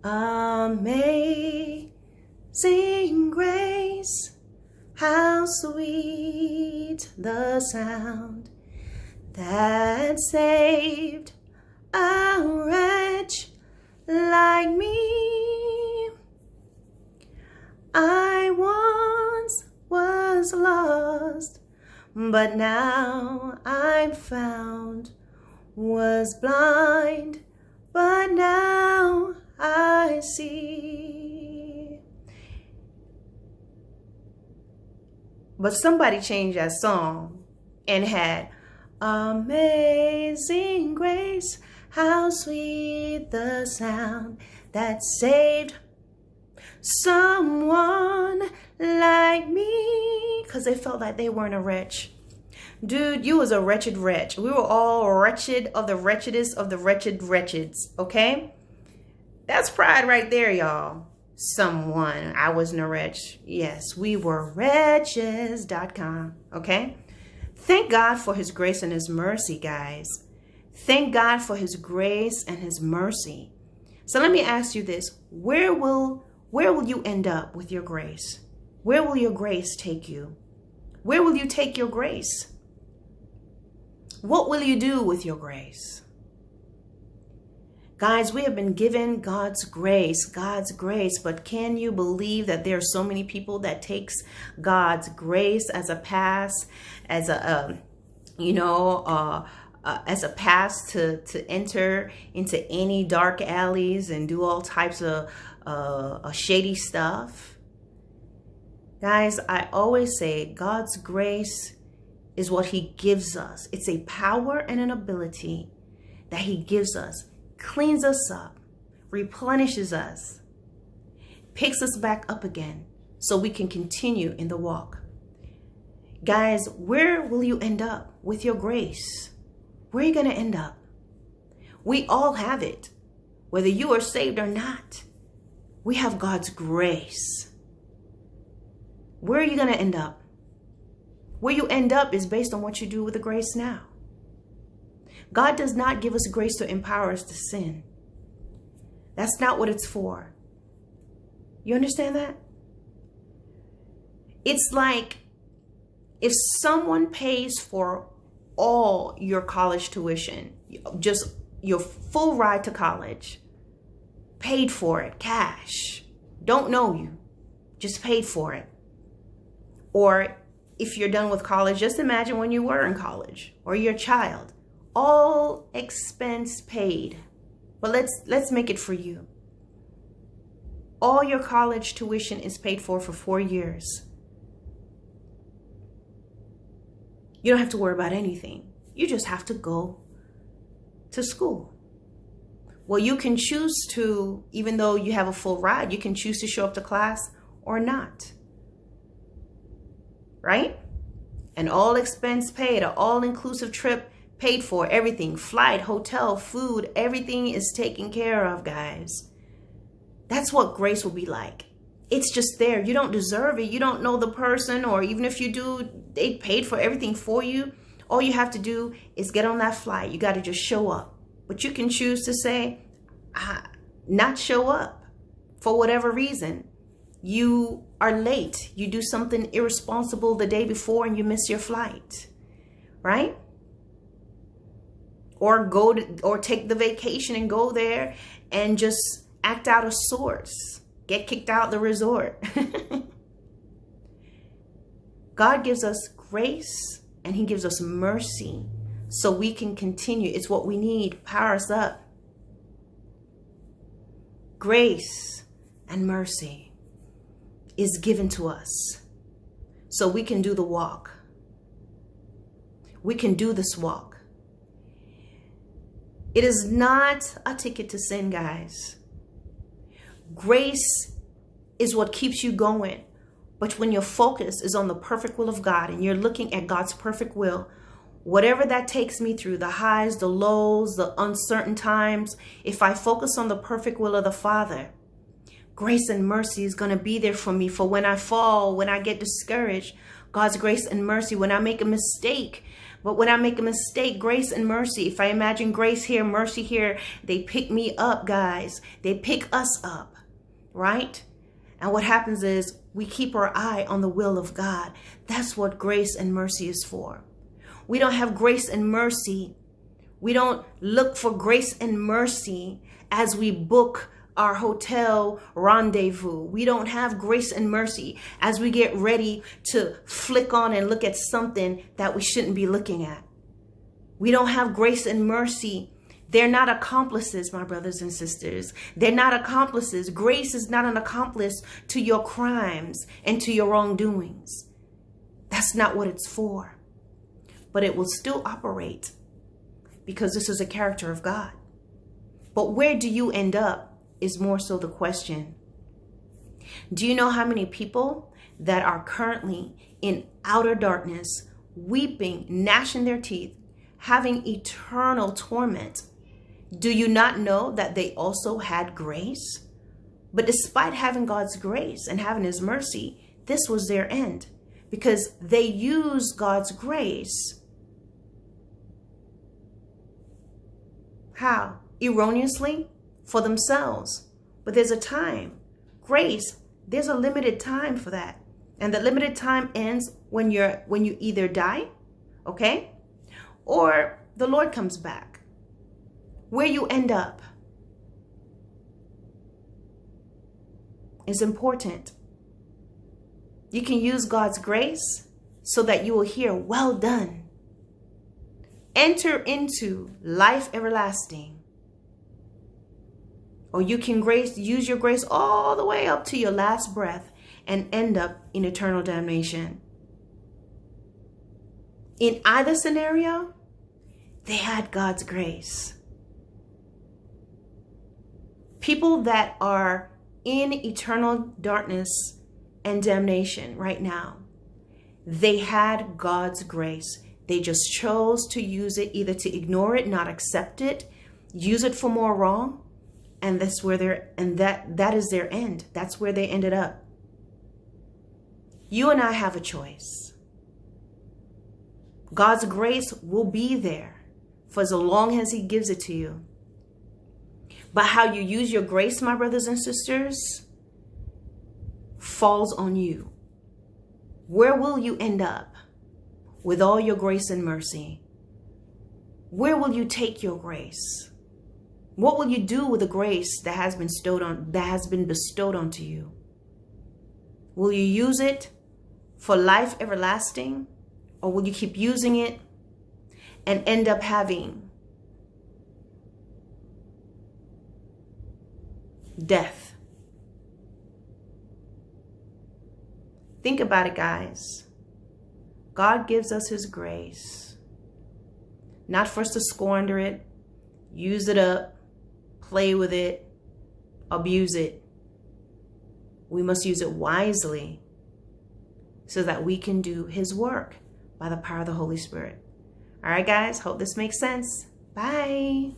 Amazing grace, how sweet the sound that saved a wretch like me. I once was lost, but now I'm found, was blind, but now I see. But somebody changed that song and had amazing grace, how sweet the sound that saved someone like me, because they felt like they weren't a wretch. Dude, you was a wretched wretch. We were all wretched of the wretchedest of the wretched wretcheds, okay? That's pride right there, y'all. Someone, I wasn't a wretch. Yes, we were wretches.com, okay? Thank God for his grace and his mercy, guys. Thank God for his grace and his mercy. So let me ask you this. Where will you end up with your grace? Where will your grace take you? Where will you take your grace? What will you do with your grace? Guys, we have been given God's grace, but can you believe that there are so many people that takes God's grace as a pass, as a pass to enter into any dark alleys and do all types of shady stuff? Guys, I always say God's grace is what he gives us. It's a power and an ability that he gives us, cleans us up, replenishes us, picks us back up again so we can continue in the walk. Guys, where will you end up with your grace? Where are you going to end up? We all have it, whether you are saved or not. We have God's grace. Where are you going to end up? Where you end up is based on what you do with the grace now. God does not give us grace to empower us to sin. That's not what it's for. You understand that? It's like if someone pays for all your college tuition, just your full ride to college, paid for it, cash, don't know you, just paid for it. Or if you're done with college, just imagine when you were in college or your child, all expense paid. But let's make it for you. All your college tuition is paid for 4 years. You don't have to worry about anything. You just have to go to school. Well, you can choose to, even though you have a full ride, you can choose to show up to class or not. Right? An all expense paid, an all-inclusive trip paid for, everything, flight, hotel, food, everything is taken care of, guys. That's what grace will be like. It's just there. You don't deserve it. You don't know the person, or even if you do, they paid for everything for you. All you have to do is get on that flight. You got to just show up. But you can choose to say, not show up for whatever reason. You are late. You do something irresponsible the day before and you miss your flight, right? Or take the vacation and go there and just act out of sorts. Get kicked out the resort. God gives us grace and he gives us mercy so we can continue. It's what we need. Power us up. Grace and mercy is given to us so we can do the walk. We can do this walk. It is not a ticket to sin, guys. Grace is what keeps you going. But when your focus is on the perfect will of God and you're looking at God's perfect will, whatever that takes me through, the highs, the lows, the uncertain times, if I focus on the perfect will of the Father, grace and mercy is going to be there for me for when I fall, when I get discouraged. God's grace and mercy, when I make a mistake, But when I make a mistake, grace and mercy, if I imagine grace here, mercy here, they pick me up, guys. They pick us up, right? And what happens is we keep our eye on the will of God. That's what grace and mercy is for. We don't have grace and mercy. We don't look for grace and mercy as we book our hotel rendezvous. We don't have grace and mercy as we get ready to flick on and look at something that we shouldn't be looking at. We don't have grace and mercy. They're not accomplices, my brothers and sisters. They're not accomplices. Grace is not an accomplice to your crimes and to your wrongdoings. That's not what it's for. But it will still operate because this is a character of God. But where do you end up is more so the question. Do you know how many people that are currently in outer darkness, weeping, gnashing their teeth, having eternal torment? Do you not know that they also had grace? But despite having God's grace and having his mercy, this was their end because they used God's grace. How? Erroneously? For themselves. But there's a time. Grace, there's a limited time for that. And the limited time ends when you either die, okay? Or the Lord comes back. Where you end up is important. You can use God's grace so that you will hear, well done. Enter into life everlasting. Or you can use your grace all the way up to your last breath and end up in eternal damnation. In either scenario, they had God's grace. People that are in eternal darkness and damnation right now, they had God's grace. They just chose to use it, either to ignore it, not accept it, use it for more wrong. And that's where that is their end. That's where they ended up. You and I have a choice. God's grace will be there for as long as he gives it to you. But how you use your grace, my brothers and sisters, falls on you. Where will you end up with all your grace and mercy? Where will you take your grace? What will you do with the grace that has been bestowed onto you? Will you use it for life everlasting, or will you keep using it and end up having death? Think about it, guys. God gives us his grace, not for us to squander it, use it up, play with it, abuse it. We must use it wisely so that we can do his work by the power of the Holy Spirit. All right, guys, hope this makes sense. Bye.